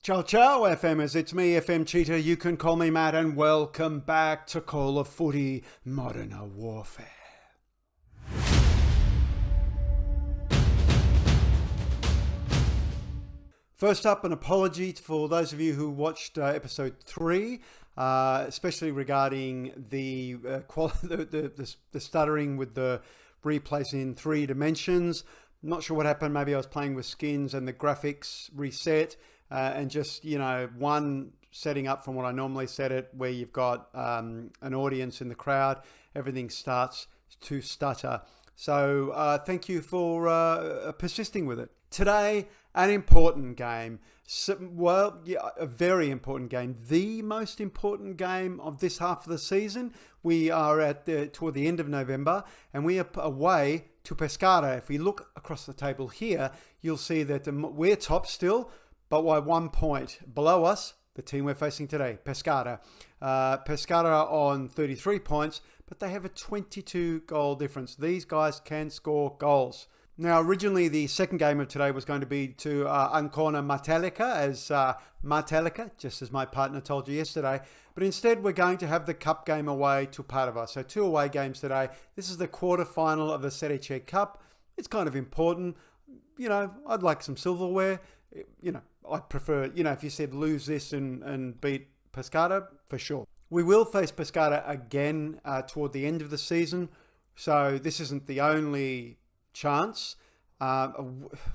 Ciao, ciao, FMers. It's me, FM Cheetah. You can call me Matt, and welcome back to Call of Footy Modena Warfare. First up, an apology for those of you who watched episode 3, especially regarding the stuttering with the replays in 3 dimensions. Not sure what happened. Maybe I was playing with skins and the graphics reset. And just, one setting up from what I normally set it, where you've got an audience in the crowd, everything starts to stutter. So thank you for persisting with it. Today, an important game. A very important game. The most important game of this half of the season. We are toward the end of November, and we are away to Pescara. If we look across the table here, you'll see that we're top still, but by 1 point below us, the team we're facing today, Pescara. Pescara on 33 points, but they have a 22 goal difference. These guys can score goals. Now, originally, the second game of today was going to be to Ancona Martelica, just as my partner told you yesterday. But instead, we're going to have the cup game away to Padova. So 2 away games today. This is the quarterfinal of the Serie C Cup. It's kind of important. I'd like some silverware. I'd prefer, if you said lose this and beat Pescara, for sure. We will face Pescara again toward the end of the season. So this isn't the only chance. A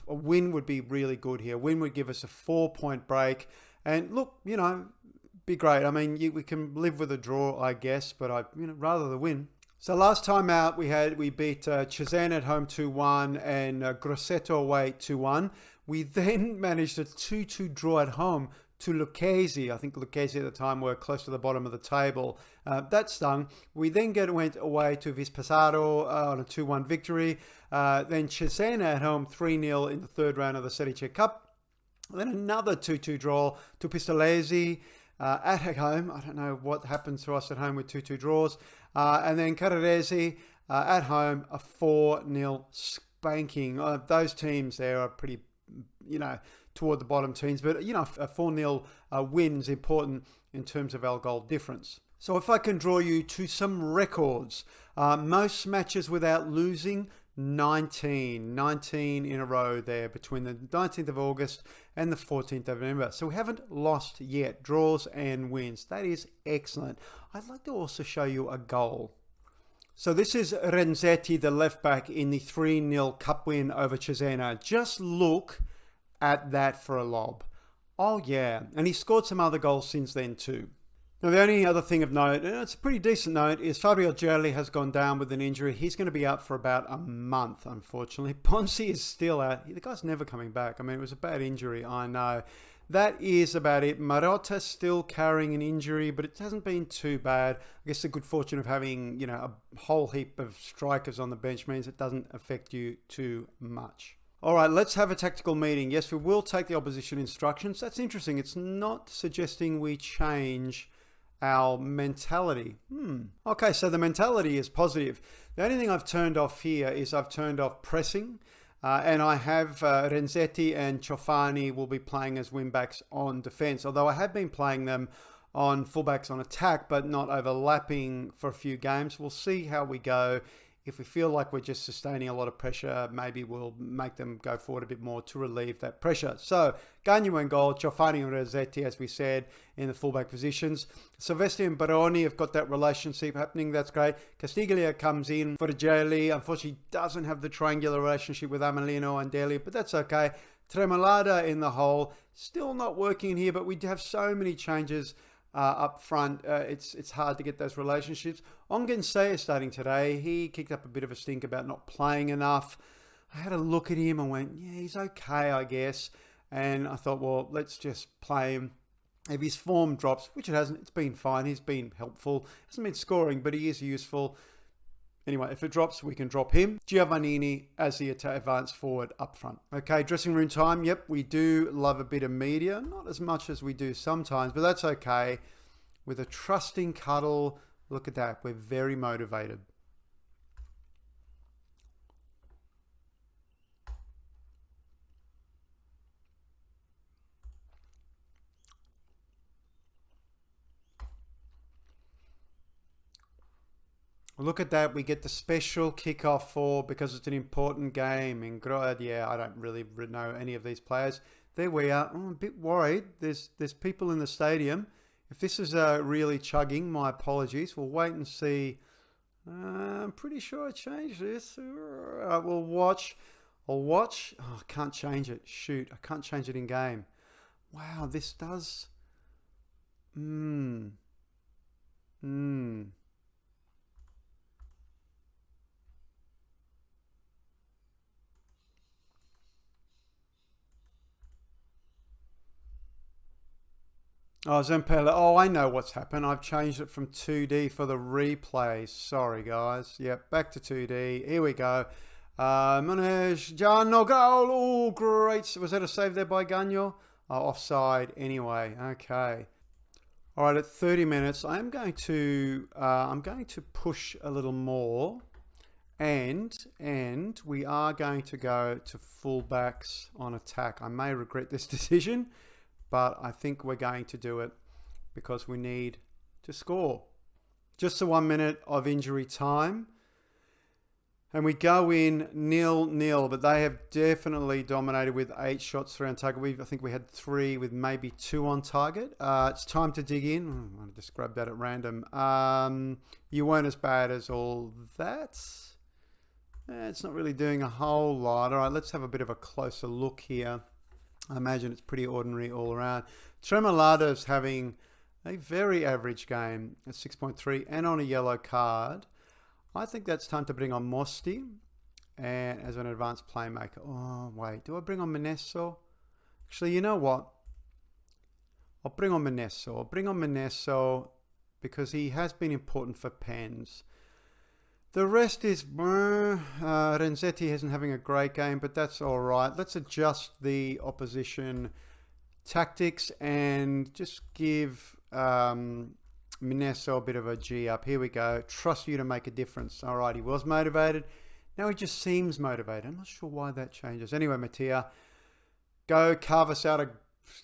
win would be really good here. A win would give us a 4-point break. And look, be great. I mean, we can live with a draw, I guess, but I'd rather the win. So last time out, we beat Cesena at home 2-1 and Grosseto away 2-1. We then managed a 2-2 draw at home to Lucchese. I think Lucchese at the time were close to the bottom of the table. That stung. We then went away to Vispesaro on a 2-1 victory. Then Cesena at home 3-0 in the third round of the Serie C Cup. Then another 2-2 draw to Pistolesi at home. I don't know what happens to us at home with 2-2 draws. And then Carraresi at home, a 4-0 spanking. Those teams there are pretty, toward the bottom teams. But, a 4-0 win is important in terms of our goal difference. So if I can draw you to some records, most matches without losing, 19 in a row there between the 19th of August and the 14th of November. So we haven't lost yet, draws and wins. That is excellent. I'd like to also show you a goal. So this is Renzetti, the left back, in the 3-0 cup win over Cesena. Just look at that for a lob. Oh yeah, and he scored some other goals since then too. Now, the only other thing of note, and it's a pretty decent note, is Fabio Gerli has gone down with an injury. He's going to be out for about a month, unfortunately. Ponzi is still out. The guy's never coming back. I mean, it was a bad injury, I know. That is about it. Marotta's still carrying an injury, but it hasn't been too bad. I guess the good fortune of having, a whole heap of strikers on the bench means it doesn't affect you too much. All right, let's have a tactical meeting. Yes, we will take the opposition instructions. That's interesting. It's not suggesting we change our mentality. Okay, so the mentality is positive. The only thing I've turned off here is I've turned off pressing, and I have Renzetti and Ciofani will be playing as wing-backs on defence, although I have been playing them on full-backs on attack, but not overlapping for a few games. We'll see how we go. If we feel like we're just sustaining a lot of pressure, maybe we'll make them go forward a bit more to relieve that pressure. So, Gagno in goal, Ciofani and Renzetti, as we said, in the fullback positions. Silvestri and Baroni have got that relationship happening. That's great. Castiglia comes in for Gelli. Unfortunately, doesn't have the triangular relationship with Amelino and Deli, but that's okay. Tremolada in the hole. Still not working here, but we have so many changes up front. It's hard to get those relationships. Ongense is starting today. He kicked up a bit of a stink about not playing enough. I had a look at him and went, yeah, he's okay, I guess. And I thought, well, let's just play him. If his form drops, which it hasn't, it's been fine. He's been helpful. Hasn't been scoring, but he is useful. Anyway, if it drops, we can drop him. Giovannini as the advanced forward up front. Okay, dressing room time. Yep, we do love a bit of media. Not as much as we do sometimes, but that's okay. With a trusting cuddle, look at that. We're very motivated. Look at that. We get the special kickoff for, because it's an important game in Girone. Yeah, I don't really know any of these players. There we are. Oh, I'm a bit worried. There's people in the stadium. If this is really chugging, my apologies. We'll wait and see. I'm pretty sure I changed this. We'll watch. I'll watch. Oh, I can't change it. Shoot, I can't change it in game. Wow, this does. Oh, Zempella. Oh, I know what's happened. I've changed it from 2D for the replays. Sorry, guys. Yep, back to 2D. Here we go. Manesh, Gianno, goal. Oh, great. Was that a save there by Gagno? Oh, offside anyway. Okay. All right, at 30 minutes, I'm going to push a little more, and we are going to go to fullbacks on attack. I may regret this decision, but I think we're going to do it because we need to score. Just the 1 minute of injury time. And we go in 0-0, but they have definitely dominated with 8 shots around target. I think we had 3 with maybe 2 on target. It's time to dig in. I just grabbed that at random. You weren't as bad as all that. It's not really doing a whole lot. All right, let's have a bit of a closer look here. I imagine it's pretty ordinary all around. Tremolado's having a very average game at 6.3 and on a yellow card. I think that's time to bring on Mosti and as an advanced playmaker. Oh, wait. Do I bring on Menesso? Actually, you know what? I'll bring on Menesso. I'll bring on Menesso because he has been important for Pens. The rest is... Renzetti isn't having a great game, but that's all right. Let's adjust the opposition tactics and just give... Minesso a bit of a G up. Here we go. Trust you to make a difference. All right, he was motivated. Now he just seems motivated. I'm not sure why that changes. Anyway, Mattia, go carve us out a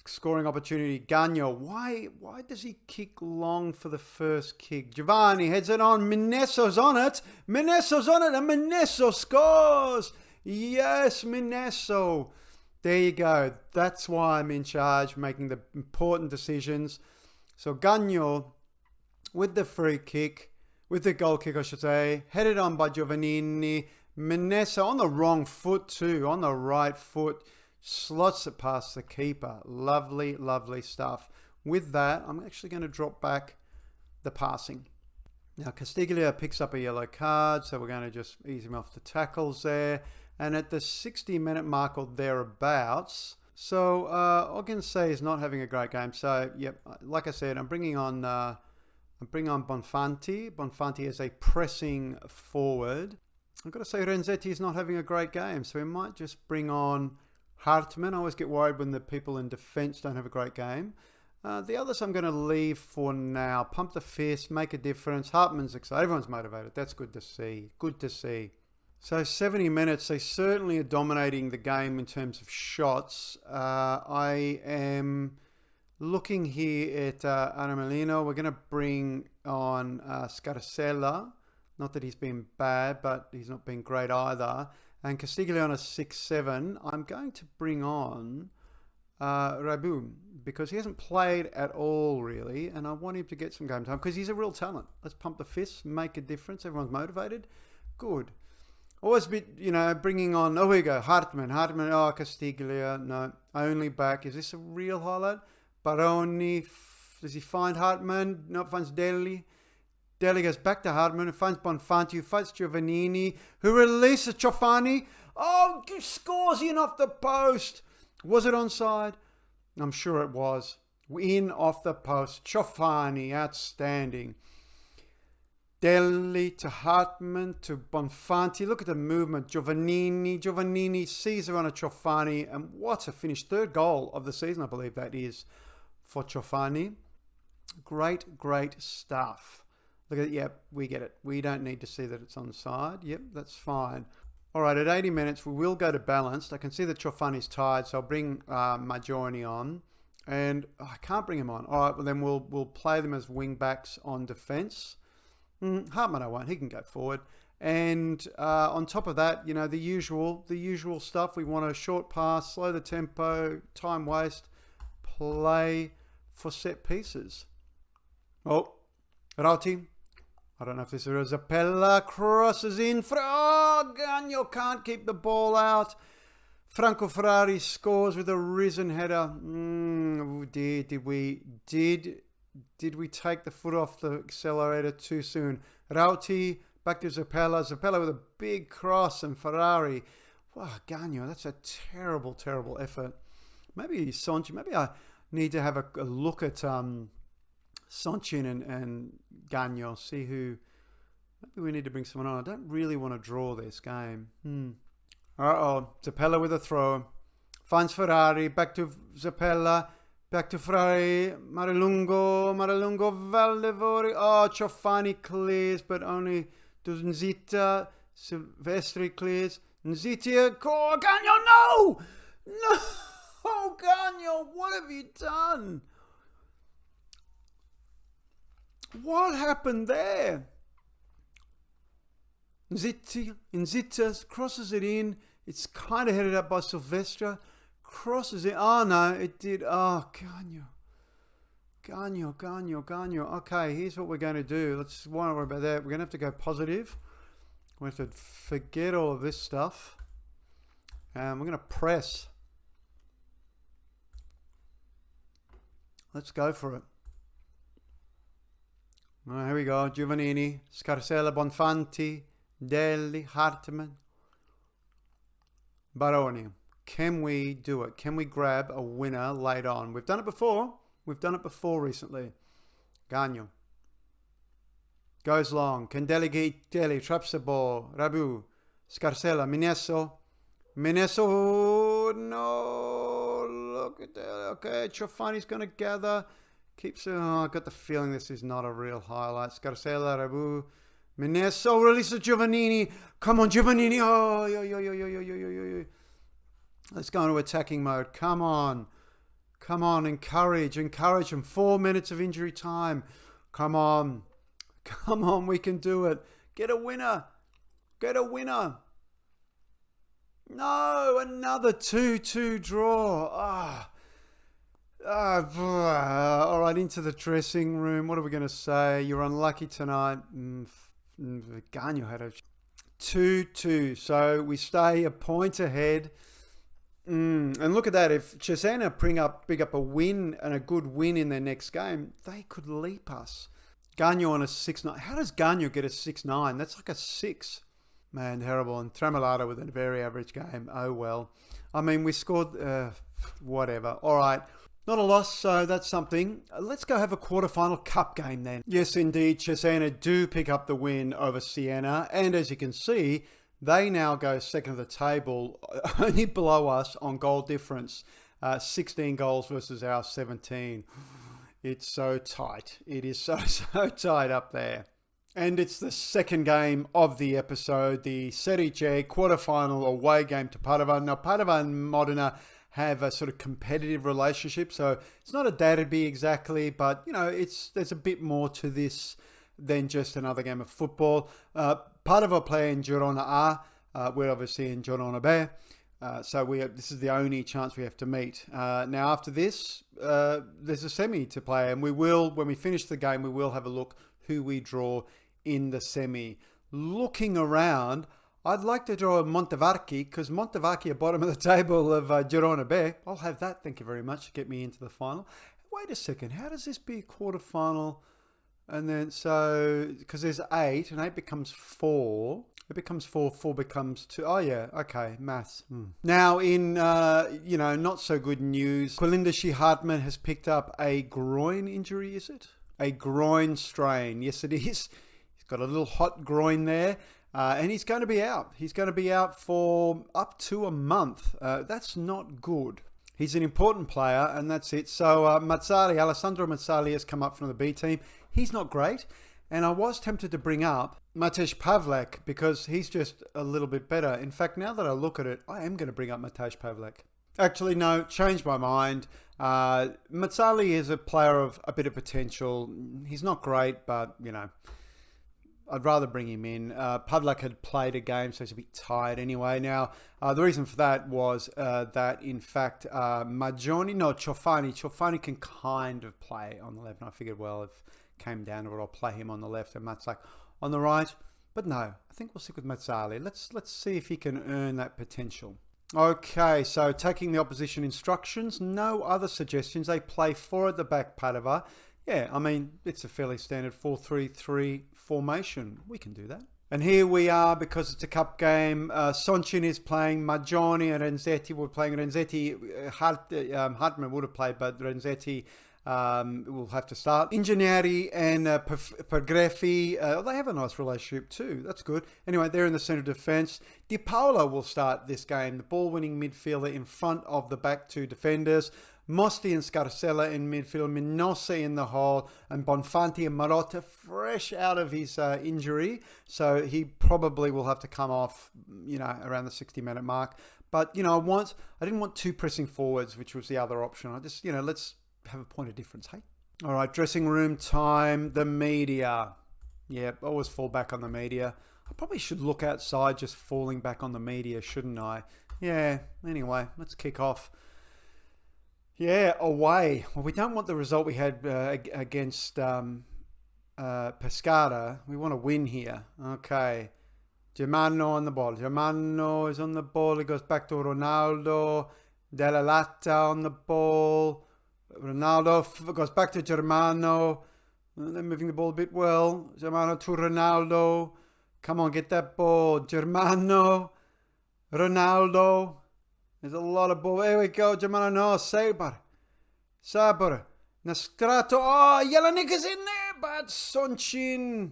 scoring opportunity. Gagno, why does he kick long for the first kick? Giovanni heads it on. Minesso's on it. Minesso's on it, and Minesso scores. Yes, Minesso. There you go. That's why I'm in charge, making the important decisions. So Gagno with the free kick, with the goal kick, I should say, headed on by Giovannini. Menesso on the wrong foot too, on the right foot, slots it past the keeper. Lovely, lovely stuff. With that, I'm actually going to drop back the passing. Now, Castiglia picks up a yellow card, so we're going to just ease him off the tackles there. And at the 60-minute mark or thereabouts, so Ogense is not having a great game. So, yep, like I said, I'm bringing on Bonfanti. Bonfanti is a pressing forward. I've got to say Renzetti is not having a great game, so we might just bring on Hartmann. I always get worried when the people in defence don't have a great game. The others I'm going to leave for now. Pump the fist, make a difference. Hartmann's excited. Everyone's motivated. That's good to see. Good to see. So 70 minutes, they certainly are dominating the game in terms of shots. I am looking here at Armelino. We're going to bring on Scarcella. Not that he's been bad, but he's not been great either. And Castiglia on a 6-7. I'm going to bring on Rabu because he hasn't played at all, really. And I want him to get some game time because he's a real talent. Let's pump the fists, make a difference. Everyone's motivated. Good. Always a bit, bringing on... Oh, here we go. Hartmann. Oh, Castiglia. No. Only back. Is this a real highlight? Baroni. Does he find Hartmann? No, finds Deli. Deli goes back to Hartmann and finds Bonfanti, who fights Giovannini, who releases Ciofani. Oh, scores in off the post. Was it onside? I'm sure it was. In off the post. Ciofani, outstanding. Deli to Hartmann to Bonfanti. Look at the movement. Giovannini sees her on a Ciofani. And what a finish. 3rd goal of the season, I believe that is, for Ciofani. Great, great stuff. Look at it. Yep, we get it. We don't need to see that it's on the side. Yep, that's fine. All right, at 80 minutes, we will go to balanced. I can see that Ciofani's tired, so I'll bring Majorni on. And I can't bring him on. All right, well, then we'll play them as wing backs on defence. Hartman I won't. He can go forward. And on top of that, you know, the usual stuff. We want a short pass, slow the tempo, time waste, play for set pieces. Oh, Rauti. I don't know if this is Zappella. Crosses in. Oh, Gagno can't keep the ball out. Franco Ferrari scores with a risen header. Did we take the foot off the accelerator too soon? Rauti back to Zappella. Zappella with a big cross and Ferrari. Wow, Gagno, that's a terrible, terrible effort. Maybe Sonchin. Maybe I need to have a look at Sonchin and Gagno. See who. Maybe we need to bring someone on. I don't really want to draw this game. Zappella with a throw. Finds Ferrari. Back to Zappella. Back to Ferrari. Marelungo. Valdevori. Oh, Ciofani clears, but only to Nzita. Silvestri clears. Nzita. Oh, Gagno, no! No! Oh, Gagno, what have you done? What happened there? Nzita crosses it in. It's kind of headed up by Silvestre. Crosses it. Oh, no, it did. Oh, Gagno. Okay, here's what we're going to do. Let's won't worry about that. We're going to have to go positive. We have to forget all of this stuff. And we're going to press. Let's go for it. All right, here we go. Giovannini, Scarsella, Bonfanti, Delli, Hartman, Baroni. Can we do it? Can we grab a winner late on? We've done it before. We've done it before recently. Gagno. Goes long. Can delegate Delli, traps the ball. Rabu, Scarsella, Minesso. No. Look at that. Okay, Ciofani's going to gather. Keeps it. Oh, I got the feeling this is not a real highlight. Scarsella, Rabu, Minesso, release of Giovannini. Come on, Giovannini. Oh, yo. Let's go into attacking mode. Come on. Encourage him. 4 minutes of injury time. Come on, we can do it. Get a winner. No, another 2-2 draw. All right, into the dressing room. What are we going to say? You're unlucky tonight. Gagno had a 2-2. So we stay a point ahead. And look at that. If Cesena pick up a win and a good win in their next game, they could leap us. Gagno on a 6-9. How does Gagno get a 6-9? That's like a 6. Man, terrible. And Tramelada with a very average game. Oh, well. I mean, we scored... whatever. All right. Not a loss, so that's something. Let's go have a quarterfinal cup game then. Yes, indeed. Cesena do pick up the win over Siena. And as you can see, they now go second of the table, only below us on goal difference. 16 goals versus our 17. It's so tight. It is so tight up there. And it's the second game of the episode, the Serie C quarterfinal away game to Padova. Now, Padova and Modena have a sort of competitive relationship, so it's not a derby exactly, but, you know, there's a bit more to this than just another game of football. Padova play in Girone A. We're obviously in Girone B. So this is the only chance we have to meet. Now, after this, there's a semi to play, and we will, when we finish the game, we will have a look who we draw in the semi. Looking around, I'd like to draw Montevarchi, because Montevarchi are bottom of the table of Girone B. I'll have that, thank you very much, to get me into the final. Wait a second, how does this be a quarterfinal? And then, so, because there's 8, and 8 becomes 4. It becomes 4, 4 becomes 2. Oh, yeah, okay, maths. Now, in, not so good news, Quilindashi Hartman has picked up a groin injury, is it? A groin strain. Yes, it is. He's got a little hot groin there, and he's going to be out. He's going to be out for up to a month. That's not good. He's an important player, and that's it. So Alessandro Mazzali has come up from the B team. He's not great. And I was tempted to bring up Matej Pavlak because he's just a little bit better. In fact, now that I look at it, I am going to bring up Matej Pavlak. Actually, no, changed my mind. Mazzali is a player of a bit of potential. He's not great, but, I'd rather bring him in. Pavlak had played a game, so he's a bit tired anyway. Now, the reason for that was that, in fact, Ciofani can kind of play on the left. And I figured, well, if it came down to it, I'll play him on the left and Matzak on the right. But no, I think we'll stick with Mazzali. Let's see if he can earn that potential. Okay, so taking the opposition instructions, no other suggestions. They play 4 at the back, Padova. Yeah, I mean, it's a fairly standard 4-3-3 formation. We can do that. And here we are, because it's a cup game. Sonchin is playing, Maggioni and Renzetti were playing. Renzetti, Hartmann would have played, but Renzetti will have to start. Ingegneri and Pergreffi, they have a nice relationship too. That's good. Anyway, they're in the centre of defence. Di Paolo will start this game, the ball-winning midfielder in front of the back 2 defenders. Mosti and Scarcella in midfield, Minosse in the hole, and Bonfanti and Marotta fresh out of his injury. So he probably will have to come off, around the 60-minute mark. But, I didn't want 2 pressing forwards, which was the other option. I just, let's have a point of difference, hey? All right, dressing room time, the media. Yeah, always fall back on the media. I probably should look outside just falling back on the media, shouldn't I? Yeah, anyway, let's kick off. Yeah, away. Well, we don't want the result we had against Pescara. We want to win here. Okay. Germano on the ball. Germano is on the ball. He goes back to Ronaldo. Della Latta on the ball. Ronaldo goes back to Germano. They're moving the ball a bit well. Germano to Ronaldo. Come on, get that ball. Germano. Ronaldo. There's a lot of ball. There we go. Germano, no. Saber. Nastrato. Oh, Jelinek is in there, but Sonchin.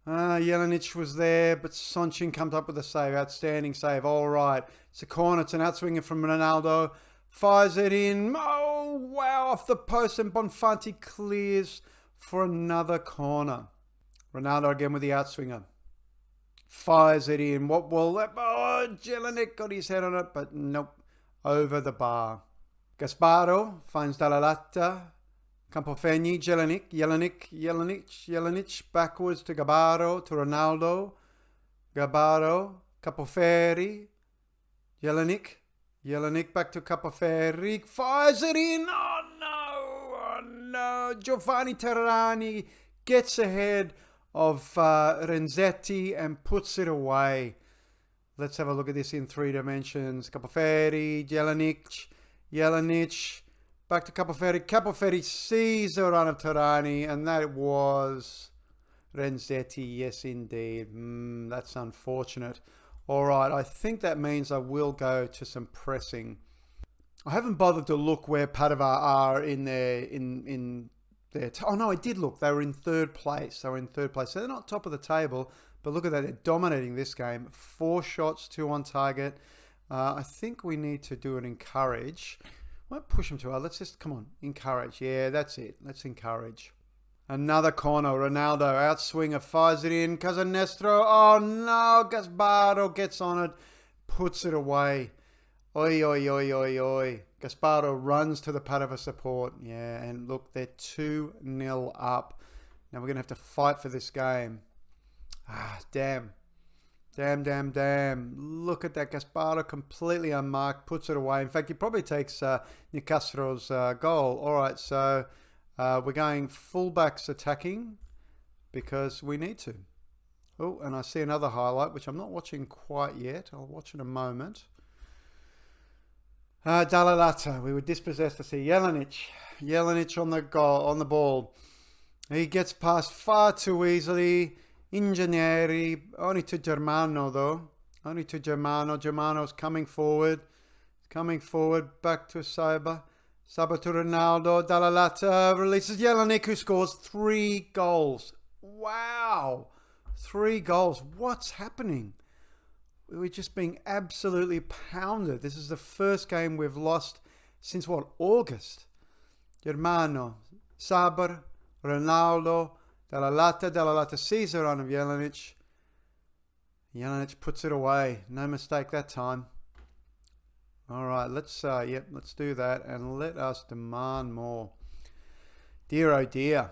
Jelinek was there, but Sonchin comes up with a save. Outstanding save. All right. It's a corner. It's an outswinger from Ronaldo. Fires it in. Oh, wow. Off the post, and Bonfanti clears for another corner. Ronaldo again with the outswinger. Fires it in. What will that? Oh, Jelinek got his head on it, but nope. Over the bar. Gasparo finds Dalla Latta. Campofegni, Jelinek, backwards to Gabaro, to Ronaldo. Gabaro, Capoferri. Jelinek back to Capoferri. Fires it in. Oh no. Giovanni Terrani gets ahead of Renzetti and puts it away. Let's have a look at this in 3 dimensions. Capoferri, Jelinek, back to Capoferri. Capoferri sees the run of Terrani, and that was Renzetti. Yes, indeed. That's unfortunate. All right, I think that means I will go to some pressing. I haven't bothered to look where Padova are in their oh no, I did look. They were in 3rd place. So they're not top of the table. But look at that, they're dominating this game. 4 shots, 2 on target. I think we need to do an encourage. Won't push them too hard. Let's just, come on, encourage. Yeah, that's it. Let's encourage. Another corner. Ronaldo, outswinger, fires it in. Casanestro. Oh no, Gasparo gets on it. Puts it away. Oi. Gasparo runs to the Padova support. Yeah, and look, they're 2-0 up. Now we're going to have to fight for this game. Damn. Look at that. Gasparo completely unmarked, puts it away. In fact, he probably takes Nicastro's goal. All right, so we're going fullbacks attacking because we need to. Oh, and I see another highlight, which I'm not watching quite yet. I'll watch in a moment. Dalla Latta. We were dispossessed to see Jelinek on the ball. He gets past far too easily. Ingegneri, only to Germano though. Germano's coming forward. Back to Saber to Ronaldo. Dalla Latta releases Jelinek, who scores 3 goals. Wow. 3 goals. What's happening? We're just being absolutely pounded. This is the first game we've lost since what? August. Germano, Saber, Ronaldo, Dalla Latta sees the run of Jelinek. Jelinek puts it away. No mistake that time. All right, let's do that and let us demand more. Dear oh dear.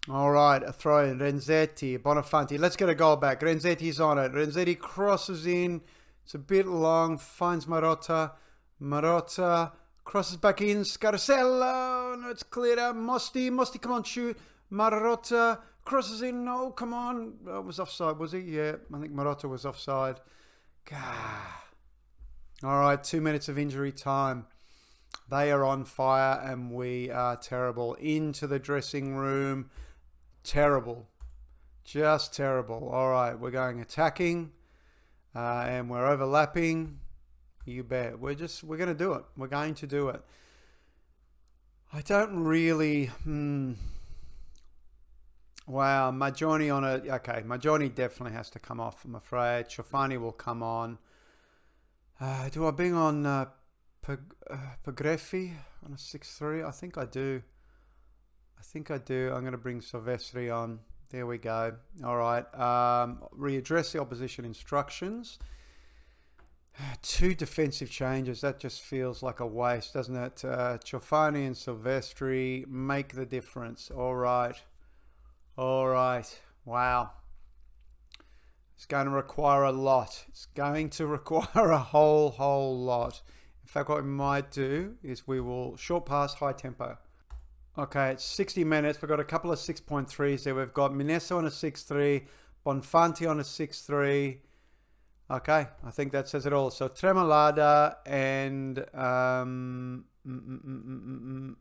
All right, a throw in. Renzetti, Bonafanti. Let's get a goal back. Renzetti's on it. Renzetti crosses in. It's a bit long. Finds Marotta. Marotta crosses back in. Scarcello. No, it's cleared out. Mosti. Mosti, come on, shoot. Marotta crosses in. No, come on. Oh, it was offside, was he? Yeah, I think Marotta was offside. Gah. All right, 2 minutes of injury time. They are on fire and we are terrible. Into the dressing room. Terrible. Just terrible. All right, we're going attacking and we're overlapping. You bet. We're going to do it. We're going to do it. I don't really... Wow, Majoni on it. Okay, Majoni definitely has to come off, I'm afraid. Ciofani will come on. Do I bring on Pagreffi on a 6-3? I think I do. I'm going to bring Silvestri on. There we go. All right. Readdress the opposition instructions. 2 defensive changes. That just feels like a waste, doesn't it? Ciofani and Silvestri make the difference. All right. All right. Wow. It's going to require a lot. It's going to require a whole lot. In fact, what we might do is we will short pass, high tempo. Okay, it's 60 minutes. We've got a couple of 6.3s there. We've got Minesso on a 6-3, Bonfanti on a 6-3. Okay, I think that says it all. So Tremolada and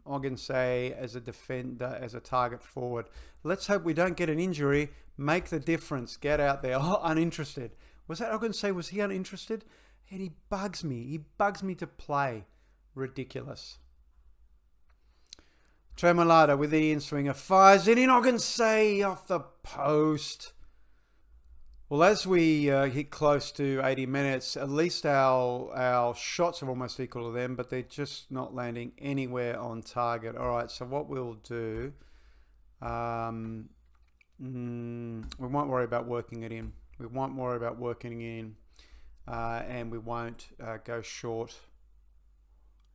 Ogensay as a defender, as a target forward. Let's hope we don't get an injury. Make the difference. Get out there. Oh, uninterested. Was that Ogensay? Was he uninterested? And he bugs me. He bugs me to play. Ridiculous. Tremolada with the in-swinger. Fires it in. Ogensay off the post. Well, as we hit close to 80 minutes, at least our shots are almost equal to them, but they're just not landing anywhere on target. All right, so what we'll do, we won't worry about working it in. We won't worry about working it in, and we won't go short.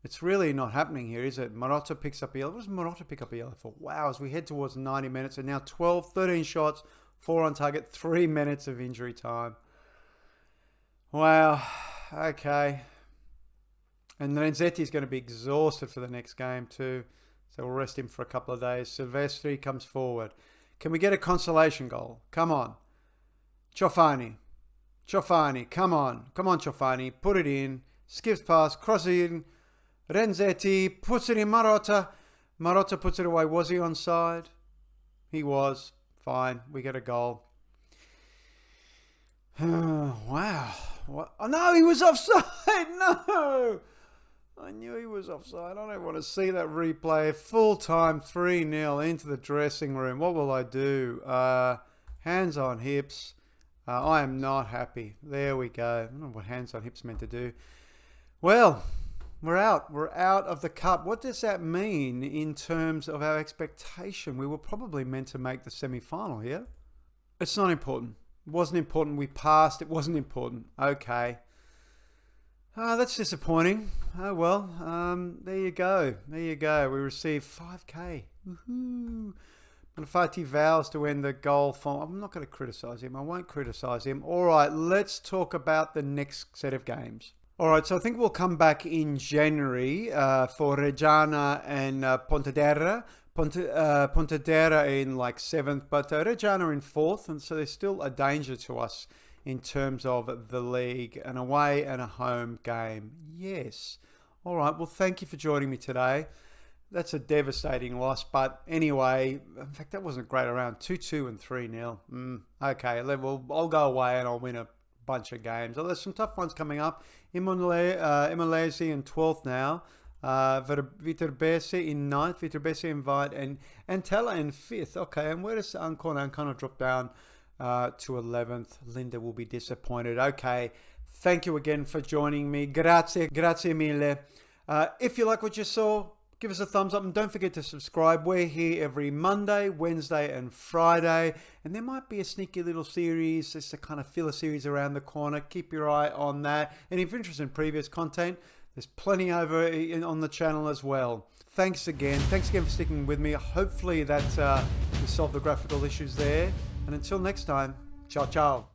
It's really not happening here, is it? Marotta picks up a yellow. What does Marotta pick up a yellow for? Wow, as we head towards 90 minutes, and now 13 shots, 4 on target, 3 minutes of injury time. Wow. Okay. And Renzetti is going to be exhausted for the next game too. So we'll rest him for a couple of days. Silvestri comes forward. Can we get a consolation goal? Come on. Ciofani. Ciofani. Come on. Come on, Ciofani. Put it in. Skips past. Crosses in. Renzetti puts it in. Marotta. Marotta puts it away. Was he onside? He was. Fine, we get a goal. Wow. What? Oh, no, he was offside. No. I knew he was offside. I don't want to see that replay. Full time 3-0 into the dressing room. What will I do? Hands on hips. I am not happy. There we go. I don't know what hands on hips meant to do. Well, we're out. We're out of the cup. What does that mean in terms of our expectation? We were probably meant to make the semi-final here. It's not important. It wasn't important. We passed. It wasn't important. Okay. That's disappointing. Oh, well. There you go. There you go. We received 5K. Woohoo. Bonfati vows to end the goal form. I'm not going to criticise him. I won't criticise him. All right. Let's talk about the next set of games. All right, so I think we'll come back in January for Reggiana and Pontedera. Pontedera in like 7th, but Reggiana in 4th, and so there's still a danger to us in terms of the league, an away and a home game. Yes. All right, well, thank you for joining me today. That's a devastating loss, but anyway, in fact, that wasn't great around. 2-2 and 3-0. Okay, well, I'll go away and I'll win a bunch of games. Oh, there's some tough ones coming up. Imolese in 12th now. Viterbese in 9th. Viterbese in Vite and Antella in 5th. Okay, and where does Ancona drop down to 11th? Linda will be disappointed. Okay, thank you again for joining me. Grazie mille. If you like what you saw, give us a thumbs up and don't forget to subscribe. We're here every Monday, Wednesday and Friday, and there might be a sneaky little series, just a kind of filler series around the corner. Keep your eye on that. And if you're interested in previous content, there's plenty over on the channel as well. Thanks again for sticking with me. Hopefully that we solve the graphical issues there. And until next time, ciao ciao.